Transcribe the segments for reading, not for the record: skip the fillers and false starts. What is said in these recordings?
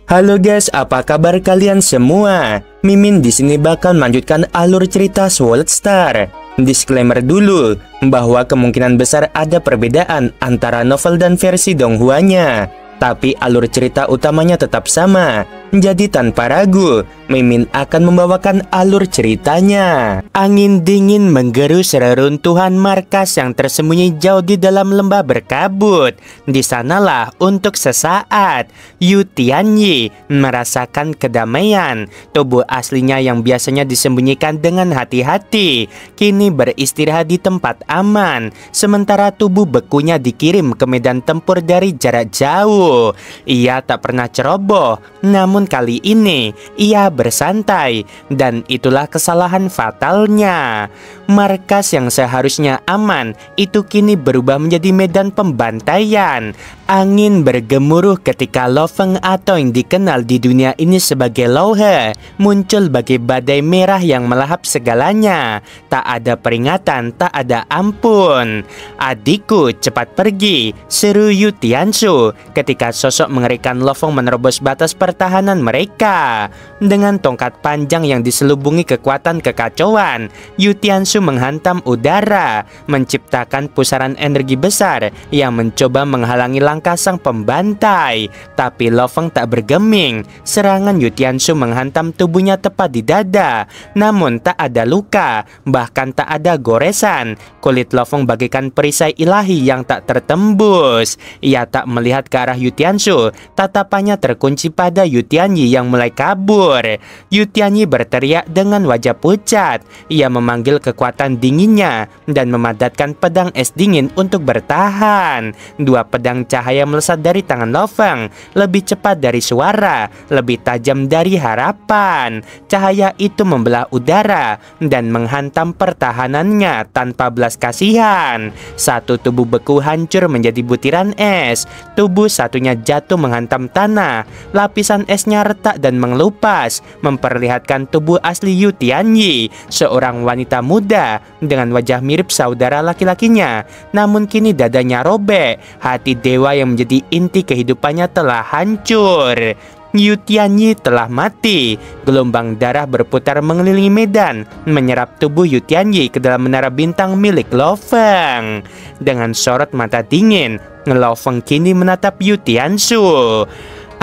Halo guys, apa kabar kalian semua? Mimin di sini bakal melanjutkan alur cerita Sword Star. Disclaimer dulu bahwa kemungkinan besar ada perbedaan antara novel dan versi Donghuanya, tapi alur cerita utamanya tetap sama. Jadi tanpa ragu, Mimin akan membawakan alur ceritanya. Angin dingin menggerus reruntuhan markas yang tersembunyi jauh di dalam lembah berkabut. Di sanalah untuk sesaat Yu Tianyi merasakan kedamaian. Tubuh aslinya yang biasanya disembunyikan dengan hati-hati kini beristirahat di tempat aman, sementara tubuh bekunya dikirim ke medan tempur dari jarak jauh. Ia tak pernah ceroboh, namun kali ini ia bersantai, dan itulah kesalahan fatalnya. Markas yang seharusnya aman itu kini berubah menjadi medan pembantaian. Angin bergemuruh ketika Lo Feng atau yang dikenal di dunia ini sebagai Lo He muncul bagi badai merah yang melahap segalanya. Tak ada peringatan, tak ada ampun. "Adikku, cepat pergi," seru Yu Tianshu ketika sosok mengerikan Lo Feng menerobos batas pertahanan mereka. Dengan tongkat panjang yang diselubungi kekuatan kekacauan, Yu Tianshu menghantam udara, menciptakan pusaran energi besar yang mencoba menghalangi langkah sang pembantai. Tapi Lo Feng tak bergeming. Serangan Yu Tianshu menghantam tubuhnya tepat di dada, namun tak ada luka, bahkan tak ada goresan. Kulit Lo Feng bagaikan perisai ilahi yang tak tertembus. Ia tak melihat ke arah Yu Tianshu, tatapannya terkunci pada Yu Tianyi yang mulai kabur. Yu Tianyi berteriak dengan wajah pucat. Ia memanggil kekuatan dinginnya dan memadatkan pedang es dingin untuk bertahan. Dua pedang cahaya melesat dari tangan Lo Feng, lebih cepat dari suara, lebih tajam dari harapan. Cahaya itu membelah udara dan menghantam pertahanannya tanpa belas kasihan. Satu tubuh beku hancur menjadi butiran es. Tubuh satunya jatuh menghantam tanah. Lapisan esnya retak dan mengelupas, memperlihatkan tubuh asli Yu Tianyi, seorang wanita muda dengan wajah mirip saudara laki-lakinya. Namun kini dadanya robek. Hati dewa yang menjadi inti kehidupannya telah hancur. Yu Tianyi telah mati. Gelombang darah berputar mengelilingi medan, menyerap tubuh Yu Tianyi ke dalam menara bintang milik Lo Feng. Dengan sorot mata dingin, Lo Feng kini menatap Yu Tianshu.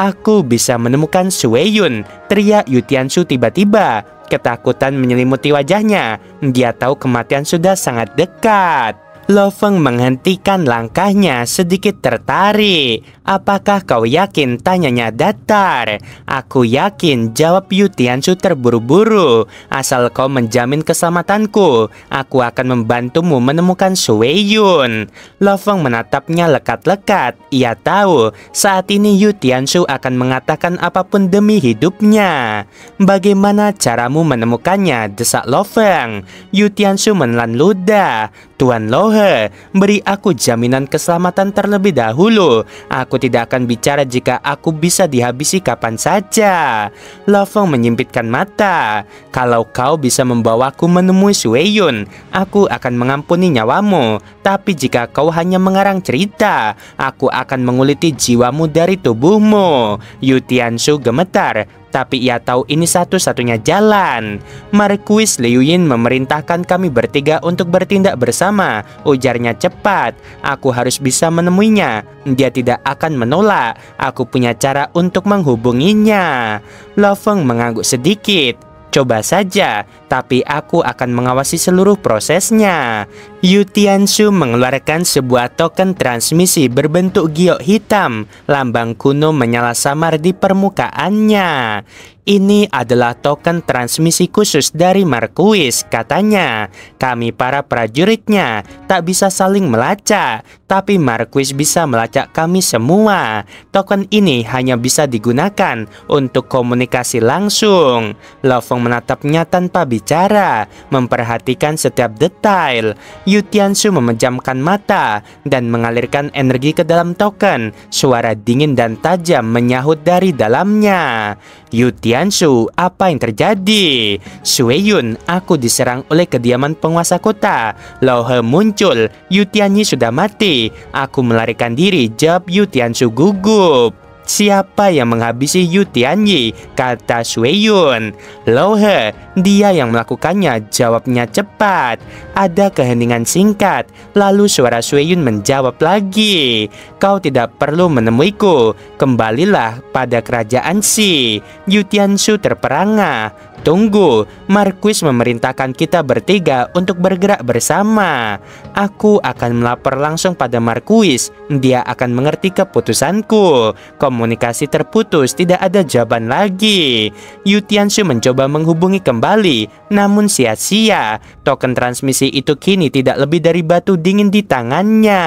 "Aku bisa menemukan Sui Yun," teriak Yu Tianshu tiba-tiba. Ketakutan menyelimuti wajahnya. Dia tahu kematian sudah sangat dekat. Lo Feng menghentikan langkahnya, sedikit tertarik. "Apakah kau yakin?" tanyanya datar. "Aku yakin," jawab Yu Tianshu terburu-buru. "Asal kau menjamin keselamatanku, aku akan membantumu menemukan Sui Yun." Lo Feng menatapnya lekat-lekat. Ia tahu saat ini Yu Tianshu akan mengatakan apapun demi hidupnya. "Bagaimana caramu menemukannya?" desak Lo Feng. Yu Tianshu menelan ludah. "Tuan Lo He, beri aku jaminan keselamatan terlebih dahulu. Aku tidak akan bicara jika aku bisa dihabisi kapan saja." Lo Feng menyipitkan mata. "Kalau kau bisa membawaku menemui Sui Yun, aku akan mengampuni nyawamu. Tapi jika kau hanya mengarang cerita, aku akan menguliti jiwamu dari tubuhmu." Yu Tianshu gemetar, tapi ia tahu ini satu-satunya jalan. "Marquis Liu Yin memerintahkan kami bertiga untuk bertindak bersama," ujarnya cepat. "Aku harus bisa menemuinya. Dia tidak akan menolak. Aku punya cara untuk menghubunginya." Lo Feng mengangguk sedikit. "Coba saja, tapi aku akan mengawasi seluruh prosesnya." Yu Tianshu mengeluarkan sebuah token transmisi berbentuk giok hitam. Lambang kuno menyala samar di permukaannya. "Ini adalah token transmisi khusus dari Marquis," katanya. "Kami para prajuritnya tak bisa saling melacak, tapi Marquis bisa melacak kami semua. Token ini hanya bisa digunakan untuk komunikasi langsung." Lo Feng menatapnya tanpa bicara, memperhatikan setiap detail. Yu Tianshu memejamkan mata dan mengalirkan energi ke dalam token. Suara dingin dan tajam menyahut dari dalamnya. "Yu Tianshu, apa yang terjadi?" "Sui Yun, aku diserang oleh kediaman penguasa kota. Lo He muncul. Yu Tianyi sudah mati. Aku melarikan diri," jawab Yu Tianshu gugup. Siapa yang menghabisi Yu Tianyi? Kata Shueyun. Lo He, dia yang melakukannya, jawabnya cepat. Ada keheningan singkat, lalu suara Shueyun menjawab lagi. Kau tidak perlu menemuiku, kembalilah pada kerajaan Xi. Yu Tianshu terperangah. Tunggu, Marquis memerintahkan kita bertiga untuk bergerak bersama. Aku akan melapor langsung pada Marquis. Dia akan mengerti keputusanku. Komunikasi terputus, tidak ada jawaban lagi. Yu Tianshu mencoba menghubungi kembali, namun sia-sia. Token transmisi itu kini tidak lebih dari batu dingin di tangannya.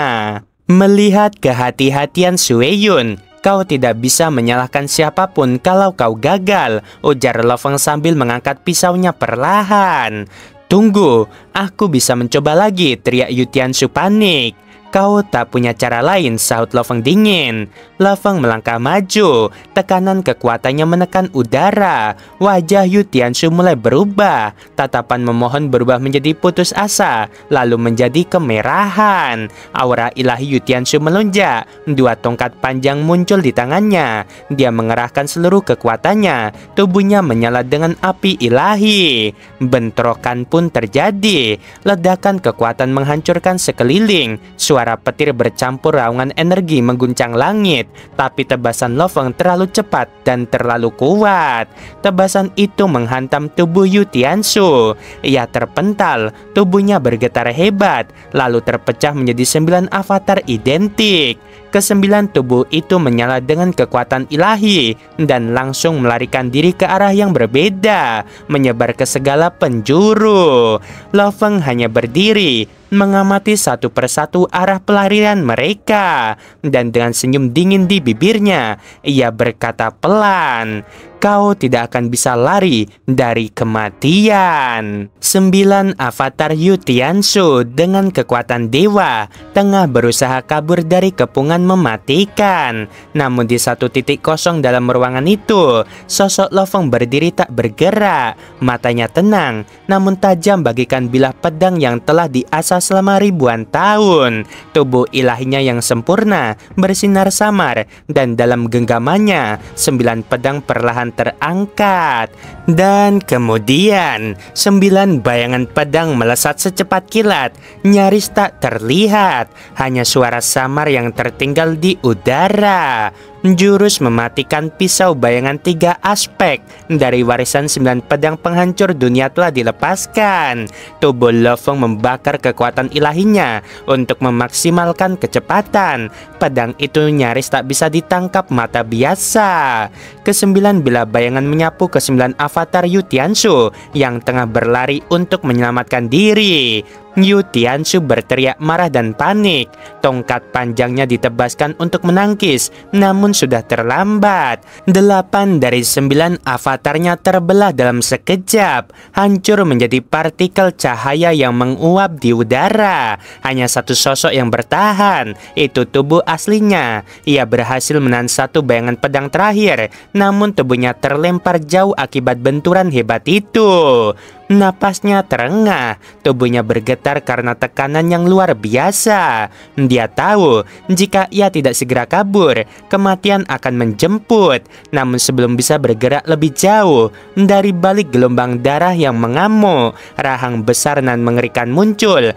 Melihat kehati-hatian Shueyun, kau tidak bisa menyalahkan siapapun kalau kau gagal, ujar Lo Feng sambil mengangkat pisaunya perlahan. Tunggu, aku bisa mencoba lagi, teriak Yu Tianshu panik. Kau tak punya cara lain, sahut Lo Feng dingin. Lo Feng melangkah maju, tekanan kekuatannya menekan udara. Wajah Yu Tianshu mulai berubah, tatapan memohon berubah menjadi putus asa, lalu menjadi kemerahan. Aura ilahi Yu Tianshu melonjak, dua tongkat panjang muncul di tangannya. Dia mengerahkan seluruh kekuatannya, tubuhnya menyala dengan api ilahi. Bentrokan pun terjadi, ledakan kekuatan menghancurkan sekeliling. Suara petir bercampur raungan energi mengguncang langit, tapi tebasan Lo Feng terlalu cepat dan terlalu kuat. Tebasan itu menghantam tubuh Yu Tianshu. Ia terpental, tubuhnya bergetar hebat, lalu terpecah menjadi 9 avatar identik. Kesembilan tubuh itu menyala dengan kekuatan ilahi dan langsung melarikan diri ke arah yang berbeda, menyebar ke segala penjuru. Lo Feng hanya berdiri, mengamati satu persatu arah pelarian mereka, dan dengan senyum dingin di bibirnya, ia berkata pelan, kau tidak akan bisa lari dari kematian. 9 avatar Yu Tianshu dengan kekuatan dewa tengah berusaha kabur dari kepungan mematikan. Namun di satu titik kosong dalam ruangan itu, sosok Lo Feng berdiri tak bergerak. Matanya tenang, namun tajam bagaikan bilah pedang yang telah diasah selama ribuan tahun. Tubuh ilahinya yang sempurna bersinar samar, dan dalam genggamannya 9 pedang perlahan terangkat. Dan kemudian 9 bayangan pedang melesat secepat kilat, nyaris tak terlihat, hanya suara samar yang tertinggal di udara. Jurus mematikan pisau bayangan 3 aspek dari warisan 9 pedang penghancur dunia telah dilepaskan. Tubuh Lo Feng membakar kekuatan ilahinya untuk memaksimalkan kecepatan. Pedang itu nyaris tak bisa ditangkap mata biasa. Ke-9 bilah bayangan menyapu ke-9 avatar Yu Tianshu yang tengah berlari untuk menyelamatkan diri. Yu Tianshu berteriak marah dan panik. Tongkat panjangnya ditebaskan untuk menangkis, namun sudah terlambat. 8 dari 9 avatarnya terbelah dalam sekejap, hancur menjadi partikel cahaya yang menguap di udara. Hanya satu sosok yang bertahan, itu tubuh aslinya. Ia berhasil menahan satu bayangan pedang terakhir, namun tubuhnya terlempar jauh akibat benturan hebat itu. Napasnya terengah, tubuhnya bergetar karena tekanan yang luar biasa. Dia tahu jika ia tidak segera kabur, kematian akan menjemput. Namun sebelum bisa bergerak lebih jauh, dari balik gelombang darah yang mengamuk, rahang besar nan mengerikan muncul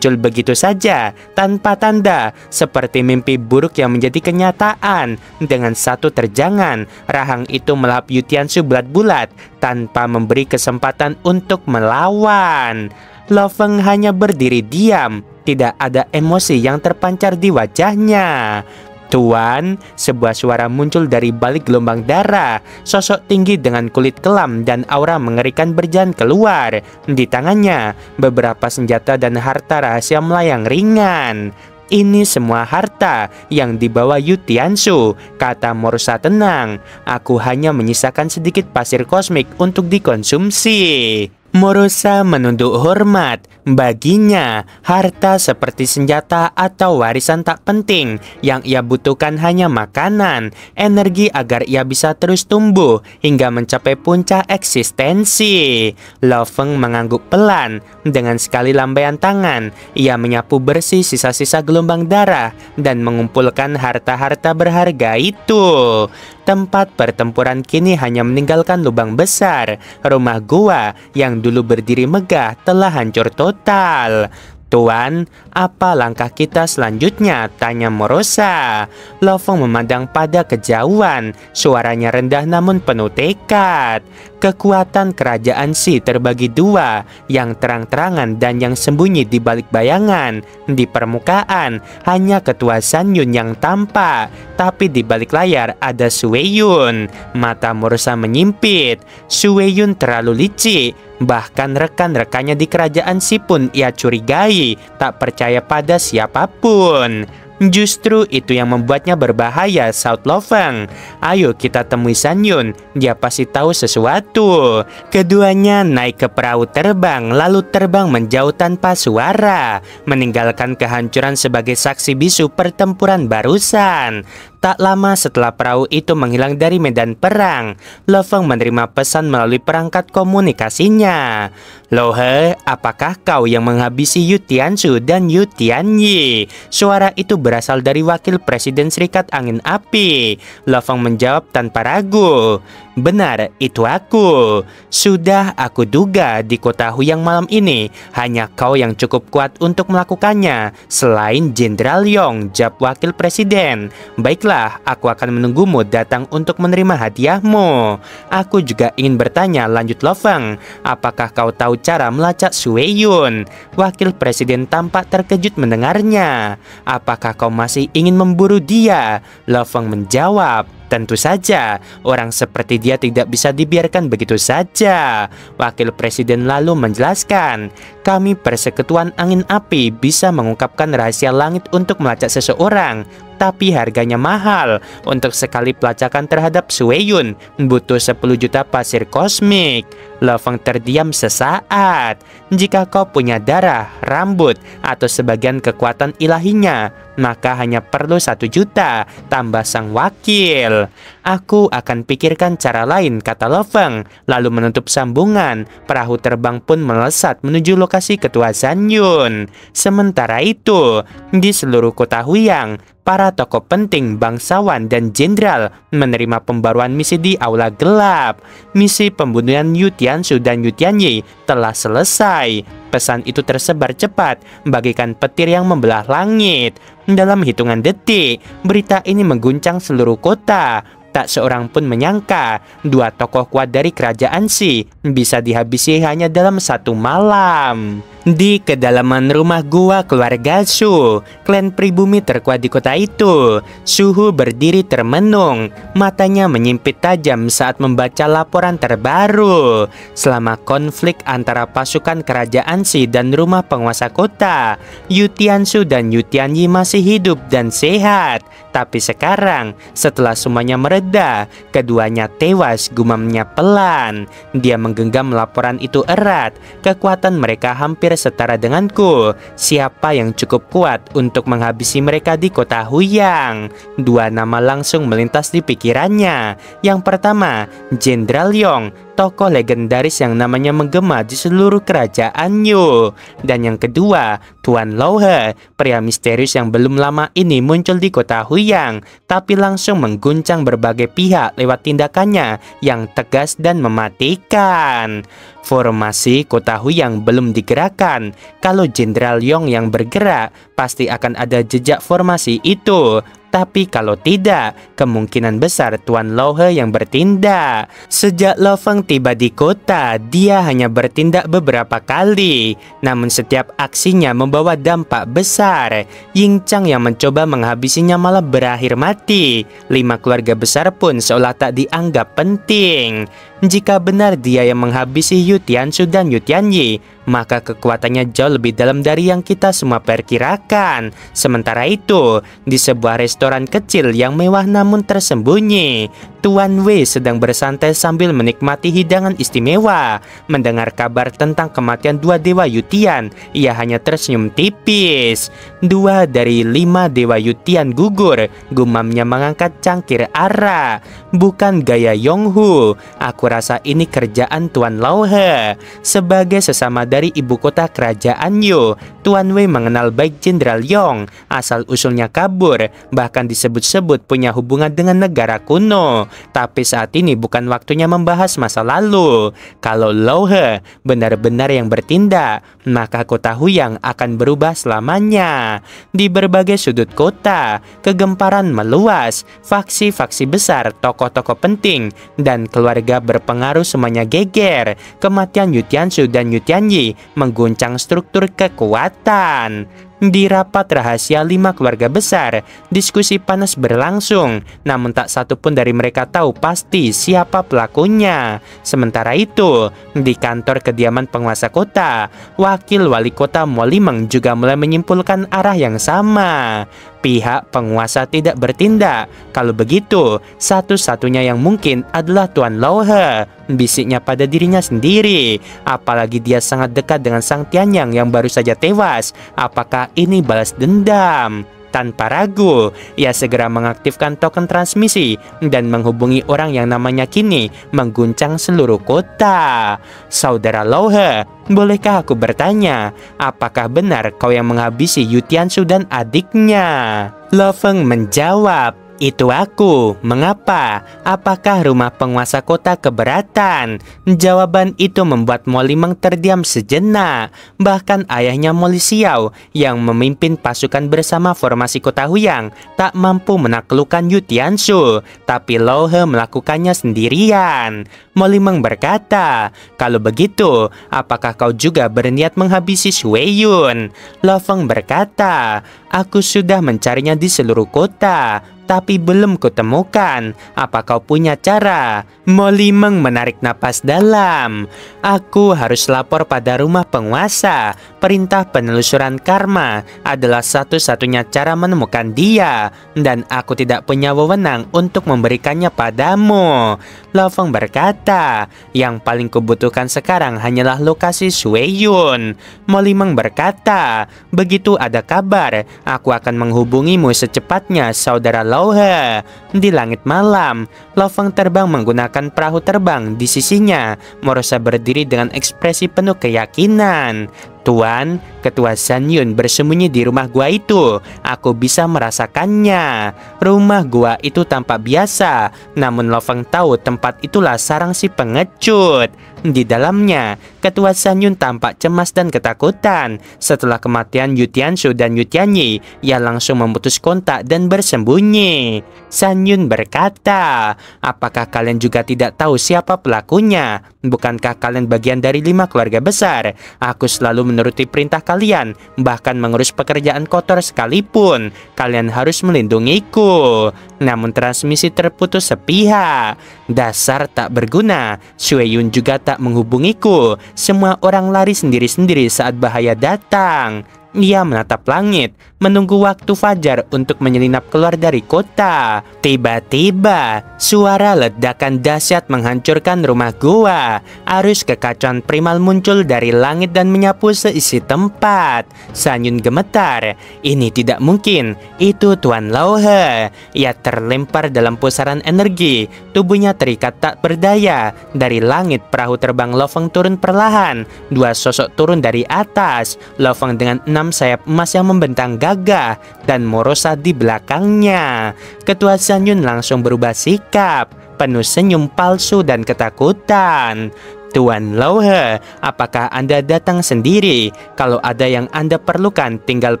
begitu saja, tanpa tanda, seperti mimpi buruk yang menjadi kenyataan. Dengan satu terjangan, rahang itu melahap Yu Tianshu bulat-bulat tanpa memberi kesempatan untuk melawan. Lo Feng hanya berdiri diam, tidak ada emosi yang terpancar di wajahnya. Tuan, sebuah suara muncul dari balik gelombang darah. Sosok tinggi dengan kulit kelam dan aura mengerikan berjalan keluar. Di tangannya, beberapa senjata dan harta rahasia melayang ringan. Ini semua harta yang dibawa Yu Tianshu, kata Morsa tenang. Aku hanya menyisakan sedikit pasir kosmik untuk dikonsumsi. Morosa menunduk hormat. Baginya, harta seperti senjata atau warisan tak penting. Yang ia butuhkan hanya makanan, energi agar ia bisa terus tumbuh hingga mencapai puncak eksistensi. Lo Feng mengangguk pelan. Dengan sekali lambaian tangan, ia menyapu bersih sisa-sisa gelombang darah dan mengumpulkan harta-harta berharga itu. Tempat pertempuran kini hanya meninggalkan lubang besar. Rumah gua yang dulu berdiri megah telah hancur total. "Tuan, apa langkah kita selanjutnya?" tanya Morosa. Lo Feng memandang pada kejauhan. Suaranya rendah namun penuh tekad. Kekuatan kerajaan Xi terbagi dua, yang terang-terangan dan yang sembunyi di balik bayangan. Di permukaan, hanya ketua San Yun yang tampak, tapi di balik layar ada Su Weiyun. Mata Morosa menyimpit. Su Weiyun terlalu licik. Bahkan rekan-rekannya di kerajaan Xi pun ia curigai, tak percaya pada siapapun. "Justru itu yang membuatnya berbahaya," saut Lo Feng. "Ayo kita temui San Yun, dia pasti tahu sesuatu." Keduanya naik ke perahu terbang, lalu terbang menjauh tanpa suara, meninggalkan kehancuran sebagai saksi bisu pertempuran barusan. Tak lama setelah perahu itu menghilang dari medan perang, Lo Feng menerima pesan melalui perangkat komunikasinya. "Lo He, apakah kau yang menghabisi Yu Tianzu dan Yu Tianyi?" Suara itu berasal dari wakil Presiden Serikat Angin Api. Lo Feng menjawab tanpa ragu. "Benar, itu aku. Sudah aku duga di kota Huyang malam ini hanya kau yang cukup kuat untuk melakukannya, selain Jenderal Yong," jawab wakil presiden. "Baiklah, aku akan menunggumu datang untuk menerima hadiahmu." "Aku juga ingin bertanya," lanjut Lo Feng. "Apakah kau tahu cara melacak Su Weiyun?" Wakil presiden tampak terkejut mendengarnya. "Apakah kau masih ingin memburu dia?" Lo Feng menjawab. "Tentu saja, orang seperti dia tidak bisa dibiarkan begitu saja." Wakil presiden lalu menjelaskan, "Kami Persekutuan Angin Api bisa mengungkapkan rahasia langit untuk melacak seseorang, tapi harganya mahal. Untuk sekali pelacakan terhadap Su Weiyun butuh 10 juta pasir kosmik." Lo Feng terdiam sesaat. "Jika kau punya darah, rambut, atau sebagian kekuatan ilahinya, maka hanya perlu 1 juta, tambah sang wakil." "Aku akan pikirkan cara lain," kata Lo Feng, lalu menutup sambungan. Perahu terbang pun melesat menuju lokasi ketua San Yun. Sementara itu, di seluruh kota Huyang, para tokoh penting, bangsawan, dan jenderal menerima pembaruan misi di Aula Gelap. Misi pembunuhan Yu Tianzu dan Yu Tianyi telah selesai. Pesan itu tersebar cepat, bagaikan petir yang membelah langit. Dalam hitungan detik, berita ini mengguncang seluruh kota. Tak seorang pun menyangka dua tokoh kuat dari kerajaan Xi bisa dihabisi hanya dalam 1 malam. Di kedalaman rumah gua keluarga Su, klan pribumi terkuat di kota itu, Suhu berdiri termenung. Matanya menyimpit tajam saat membaca laporan terbaru. Selama konflik antara pasukan kerajaan Xi dan rumah penguasa kota, Yu Tianzu dan Yu Tianyi masih hidup dan sehat. Tapi sekarang, setelah semuanya mereda, keduanya tewas, gumamnya pelan. Dia menggenggam laporan itu erat. "Kekuatan mereka hampir setara denganku. Siapa yang cukup kuat untuk menghabisi mereka di kota Huyang?" 2 nama langsung melintas di pikirannya. Yang pertama, Jenderal Yong, tokoh legendaris yang namanya menggema di seluruh kerajaan Yu. Dan yang kedua, Tuan Lo He, pria misterius yang belum lama ini muncul di kota Huyang, tapi langsung mengguncang berbagai pihak lewat tindakannya yang tegas dan mematikan. Formasi kota Huyang belum digerakkan. Kalau Jenderal Yong yang bergerak, pasti akan ada jejak formasi itu. Tapi kalau tidak, kemungkinan besar Tuan Lo He yang bertindak. Sejak Lo Feng tiba di kota, dia hanya bertindak beberapa kali. Namun setiap aksinya membawa dampak besar. Ying Chang yang mencoba menghabisinya malah berakhir mati. 5 keluarga besar pun seolah tak dianggap penting. Jika benar dia yang menghabisi Yu Tianzu dan Yu Tianyi, maka kekuatannya jauh lebih dalam dari yang kita semua perkirakan. Sementara itu, di sebuah restoran kecil yang mewah namun tersembunyi, Tuan Wei sedang bersantai sambil menikmati hidangan istimewa. Mendengar kabar tentang kematian dua dewa Yutian, ia hanya tersenyum tipis. 2 dari 5 dewa Yutian gugur, gumamnya mengangkat cangkir arak. Bukan gaya Yonghu, aku rasa ini kerjaan Tuan Lauhe. Sebagai sesama dari ibu kota kerajaan Yu, Tuan Wei mengenal baik Jenderal Yong. Asal-usulnya kabur, bahkan disebut-sebut punya hubungan dengan negara kuno. Tapi saat ini bukan waktunya membahas masa lalu. Kalau Lauhe benar-benar yang bertindak, maka kota Huyang akan berubah selamanya. Di berbagai sudut kota, kegemparan meluas. Faksi-faksi besar, tokoh-tokoh penting, dan keluarga berpengaruh semuanya geger. Kematian Yu Tianzu dan Yu Tianyi mengguncang struktur kekuatan. Di rapat rahasia 5 keluarga besar, diskusi panas berlangsung, namun tak satu pun dari mereka tahu pasti siapa pelakunya. Sementara itu, di kantor kediaman penguasa kota, wakil wali kota Mo Limeng juga mulai menyimpulkan arah yang sama. Pihak penguasa tidak bertindak. Kalau begitu, satu-satunya yang mungkin adalah Tuan Lauhe, bisiknya pada dirinya sendiri. Apalagi dia sangat dekat dengan Sang Tianyang yang baru saja tewas. Apakah ini balas dendam? Tanpa ragu, ia segera mengaktifkan token transmisi dan menghubungi orang yang namanya kini mengguncang seluruh kota. Saudara Lauhe, bolehkah aku bertanya, apakah benar kau yang menghabisi Yu Tianzu dan adiknya? Lo Feng menjawab, itu aku. Mengapa? Apakah rumah penguasa kota keberatan? Jawaban itu membuat Mo Limeng terdiam sejenak. Bahkan ayahnya Mo Lisiao yang memimpin pasukan bersama formasi kota Huyang tak mampu menaklukkan Yu Tianzu. Tapi Lauhe melakukannya sendirian. Mo Limeng berkata, kalau begitu, apakah kau juga berniat menghabisi Shui Yun? Lo Feng berkata, aku sudah mencarinya di seluruh kota, tapi belum kutemukan. Apa kau punya cara? Mo Limeng menarik napas dalam. Aku harus lapor pada rumah penguasa. Perintah penelusuran karma adalah satu-satunya cara menemukan dia, dan aku tidak punya wewenang untuk memberikannya padamu. Lo Feng berkata, yang paling kubutuhkan sekarang hanyalah lokasi Shui Yun. Mo Limeng berkata, begitu ada kabar, aku akan menghubungimu secepatnya, saudara Lauhe. Di langit malam, Lo Feng terbang menggunakan perahu terbang di sisinya. Morosa berdiri dengan ekspresi penuh keyakinan. Tuan, Ketua San Yun bersembunyi di rumah gua itu. Aku bisa merasakannya. Rumah gua itu tampak biasa, namun Lo Feng tahu tempat itulah sarang si pengecut. Di dalamnya, Ketua San Yun tampak cemas dan ketakutan. Setelah kematian Yu Tianzu dan Yu Tianyi, ia langsung memutus kontak dan bersembunyi. San Yun berkata, apakah kalian juga tidak tahu siapa pelakunya? Bukankah kalian bagian dari 5 keluarga besar? Aku selalu menuruti perintah kalian, bahkan mengurus pekerjaan kotor sekalipun. Kalian harus melindungiku. Namun transmisi terputus sepihak. Dasar tak berguna. Shui Yun juga tak menghubungiku. Semua orang lari sendiri-sendiri saat bahaya datang. Ia menatap langit, menunggu waktu fajar untuk menyelinap keluar dari kota. Tiba-tiba, suara ledakan dahsyat menghancurkan rumah gua. Arus kekacauan primal muncul dari langit dan menyapu seisi tempat. San Yun gemetar. Ini tidak mungkin. Itu Tuan Lauhe. Ia terlempar dalam pusaran energi. Tubuhnya terikat tak berdaya. Dari langit, perahu terbang Lo Feng turun perlahan. 2 sosok turun dari atas. Lo Feng dengan 6 sayap emas yang membentang gagah, dan Morosa di belakangnya. Ketua San Yun langsung berubah sikap, penuh senyum palsu dan ketakutan. Tuan Lauhe, apakah Anda datang sendiri? Kalau ada yang Anda perlukan, tinggal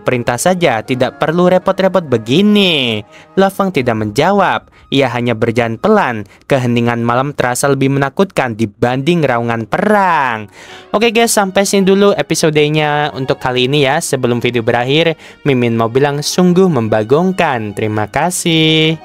perintah saja, tidak perlu repot-repot begini. Lo Feng tidak menjawab, ia hanya berjalan pelan. Keheningan malam terasa lebih menakutkan dibanding raungan perang. Oke guys, sampai sini dulu episodenya untuk kali ini ya. Sebelum video berakhir, Mimin mau bilang sungguh membagongkan. Terima kasih.